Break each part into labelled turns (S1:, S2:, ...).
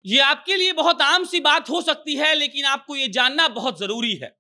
S1: ये आपके लिए बहुत आम सी बात हो सकती है, लेकिन आपको ये जानना बहुत जरूरी है।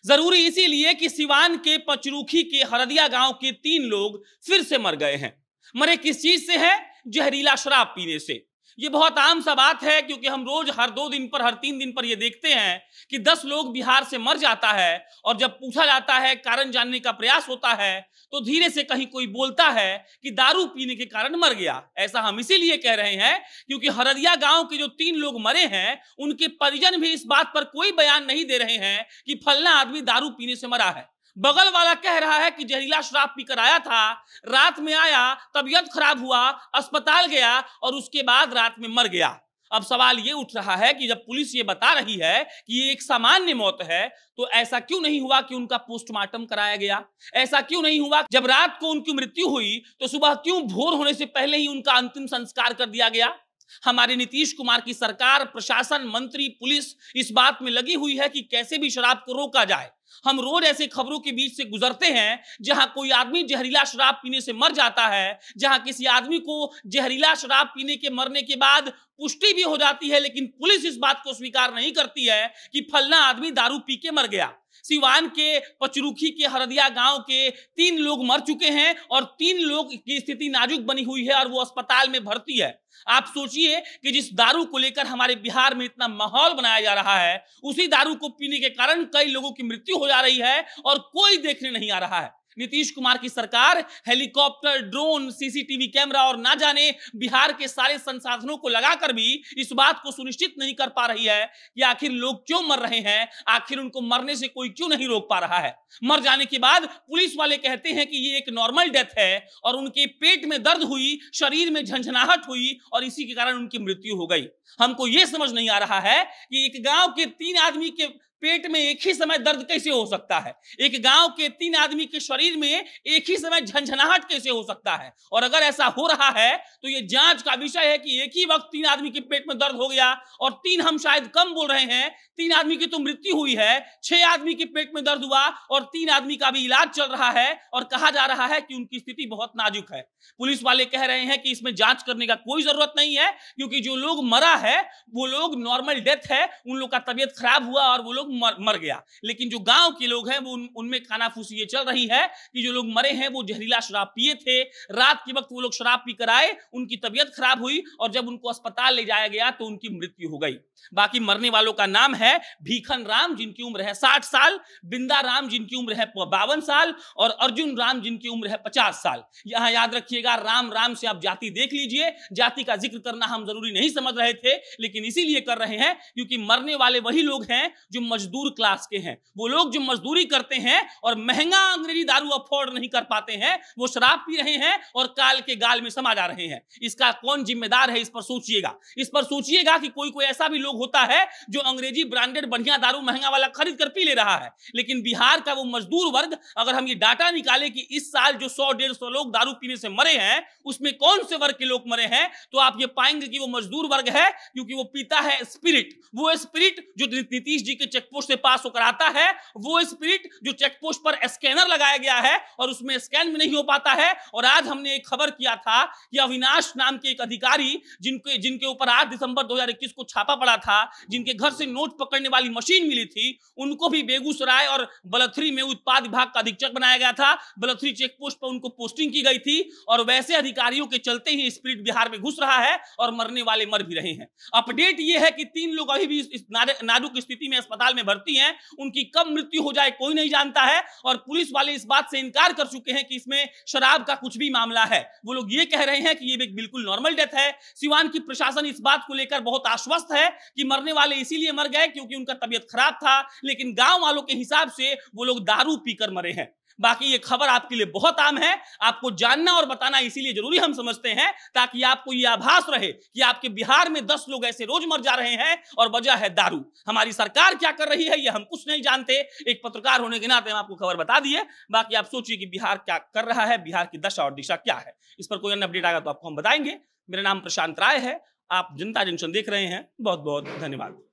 S1: जरूरी इसीलिए कि सिवान के पचरूखी के हरदिया गांव के 3 लोग फिर से मर गए हैं। मरे किस चीज से है? जहरीला शराब पीने से। ये बहुत आम सा बात है, क्योंकि हम रोज हर 2 दिन पर, हर 3 दिन पर ये देखते हैं कि 10 लोग बिहार से मर जाता है, और जब पूछा जाता है, कारण जानने का प्रयास होता है, तो धीरे से कहीं कोई बोलता है कि दारू पीने के कारण मर गया। ऐसा हम इसीलिए कह रहे हैं क्योंकि हरदिया गांव के जो 3 लोग मरे हैं, उनके परिजन भी इस बात पर कोई बयान नहीं दे रहे हैं कि फलना आदमी दारू पीने से मरा है। बगल वाला कह रहा है कि जहरीला शराब पीकर आया था, रात में आया, तबीयत खराब हुआ, अस्पताल गया और उसके बाद रात में मर गया। अब सवाल ये उठ रहा है कि जब पुलिस ये बता रही है कि ये एक सामान्य मौत है, तो ऐसा क्यों नहीं हुआ कि उनका पोस्टमार्टम कराया गया? ऐसा क्यों नहीं हुआ जब रात को उनकी मृत्यु हुई तो सुबह क्यों भोर होने से पहले ही उनका अंतिम संस्कार कर दिया गया? हमारे नीतीश कुमार की सरकार, प्रशासन, मंत्री, पुलिस इस बात में लगी हुई है कि कैसे भी शराब को रोका जाए। हम रोज ऐसे खबरों के बीच से गुजरते हैं जहां कोई आदमी जहरीला शराब पीने से मर जाता है, जहां किसी आदमी को जहरीला शराब पीने के मरने के बाद पुष्टि भी हो जाती है, लेकिन पुलिस इस बात को स्वीकार नहीं करती है कि फलना आदमी दारू पी के मर गया। सिवान के पचरूखी के हरदिया गांव के 3 लोग मर चुके हैं और 3 लोग की स्थिति नाजुक बनी हुई है और वो अस्पताल में भर्ती है। आप सोचिए कि जिस दारू को लेकर हमारे बिहार में इतना माहौल बनाया जा रहा है, उसी दारू को पीने के कारण कई लोगों की मृत्यु हो जा रही है और कोई देखने नहीं आ रहा है। नीतीश कुमार की सरकार हेलीकॉप्टर, ड्रोन, सीसीटीवी कैमरा और ना जाने बिहार के सारे संसाधनों को लगाकर भी इस बात को सुनिश्चित नहीं कर पा रही है कि आखिर लोग क्यों मर रहे हैं, आखिर उनको मरने से कोई क्यों नहीं रोक पा रहा है। मर जाने के बाद पुलिस वाले कहते हैं कि ये एक नॉर्मल डेथ है और उनके पेट में दर्द हुई, शरीर में झंझनाहट हुई और इसी के कारण उनकी मृत्यु हो गई। हमको ये समझ नहीं आ रहा है कि एक गांव के 3 आदमी के पेट में एक ही समय दर्द कैसे हो सकता है? एक गांव के 3 आदमी के शरीर में एक ही समय झंझनाहट कैसे हो सकता है? और अगर ऐसा हो रहा है तो ये जांच का विषय है कि एक ही वक्त 3 आदमी के पेट में दर्द हो गया, और 3 हम शायद कम बोल रहे हैं, 3 आदमी की तो मृत्यु हुई है, 6 आदमी के पेट में दर्द हुआ और 3 आदमी का भी इलाज चल रहा है और कहा जा रहा है कि उनकी स्थिति बहुत नाजुक है। पुलिस वाले कह रहे हैं कि इसमें जांच करने का कोई जरूरत नहीं है, क्योंकि जो लोग मरा है वो लोग नॉर्मल डेथ है, उन लोग का तबीयत खराब हुआ और वो लोग मर गया। लेकिन जो गांव के लोग हैं वो उनमें कानाफूसी ये चल रही है कि जो लोग मरे हैं वो जहरीला शराब पिए थे, रात के वक्त वो लोग शराब पीकर आए, उनकी तबीयत खराब हुई और जब उनको अस्पताल ले जाया गया तो उनकी मृत्यु हो गई। बाकी मरने वालों का नाम है भीखन राम, जिनकी उम्र है 60 साल, बिंदा राम जिनकी उम्र है 52 साल और अर्जुन राम जिनकी उम्र है 50 साल। यहां याद रखिएगा, राम राम से आप जाति देख लीजिए। जाति का जिक्र करना हम जरूरी नहीं समझ रहे थे, लेकिन इसीलिए कर रहे हैं क्योंकि मरने वाले वही लोग हैं जो मजदूर क्लास के हैं। वो लोग जो मजदूरी करते हैं और महंगा अंग्रेजी दारू अफोर्ड नहीं कर पाते हैं, वो शराब पी रहे हैं और काल के गाल में समा जा रहे हैं। इसका कौन जिम्मेदार है? इस पर सोचिएगा। इस पर सोचिएगा कि कोई ऐसा भी लोग होता है जो अंग्रेजी ब्रांडेड बढ़िया दारू महंगा वाला खरीद कर पी ले रहा है, लेकिन बिहार का वो मजदूर वर्ग, अगर हम ये डाटा निकाले कि इस साल जो 100-150 लोग दारू पीने से मरे हैं, उसमें कौन से वर्ग के लोग मरे हैं, तो आप ये पाएंगे कि वो मजदूर वर्ग है, क्योंकि वो पीता है स्पिरिट। वो स्पिरिट जो नीतीश जी के चेकपोस्ट से पास होकर आता है, वो स्पिरिट जो चेकपोस्ट पर स्कैनर लगाया गया है और उसमें स्कैन में नहीं हो पाता है। और आज हमने एक खबर किया था कि अविनाश नाम के एक अधिकारी, जिनके ऊपर 8 दिसंबर 2021 को छापा पड़ा था, जिनके घर से नोट पकड़ने वाली मशीन मिली थी, उनको भी बेगूसराय और बलथरी में उत्पाद विभाग का अधीक्षक बनाया गया था। बलथरी चेकपोस्ट पर उनको पोस्टिंग की गई थी और वैसे अधिकारियों के चलते ही स्पिरिट बिहार में घुस रहा है और मरने वाले मर भी रहे हैं। अपडेट यह है कि 3 लोग अभी भी इस नाजुक स्थिति में अस्पताल में भर्ती हैं। उनकी कब मृत्यु हो जाए कोई नहीं जानता है और पुलिस वाले इस बात से इनकार कर चुके हैं कि इसमें शराब का कुछ भी मामला है। वो लोग ये कह रहे हैं कि ये बिल्कुल नॉर्मल डेथ है। सिवान की प्रशासन इस बात को लेकर बहुत आश्वस्त है कि मरने वाले इसीलिए मर गए क्योंकि उनका तबीयत खराब था, लेकिन गांव वालों के हिसाब से वो लोग दारू पीकर मरे हैं। बाकी ये खबर आपके लिए बहुत आम है, आपको जानना और बताना इसीलिए जरूरी हम समझते हैं ताकि आपको ये आभास रहे कि आपके बिहार में 10 लोग ऐसे रोज मर जा रहे हैं और वजह है दारू। हमारी सरकार क्या कर रही है ये हम कुछ नहीं जानते, एक पत्रकार होने के नाते हम आपको खबर बता दिए। बाकी आप सोचिए कि बिहार क्या कर रहा है, बिहार की दशा और दिशा क्या है। इस पर कोई अन्य अपडेट आएगा तो आपको हम बताएंगे। मेरा नाम प्रशांत राय है, आप जनता जंक्शन देख रहे हैं। बहुत बहुत धन्यवाद।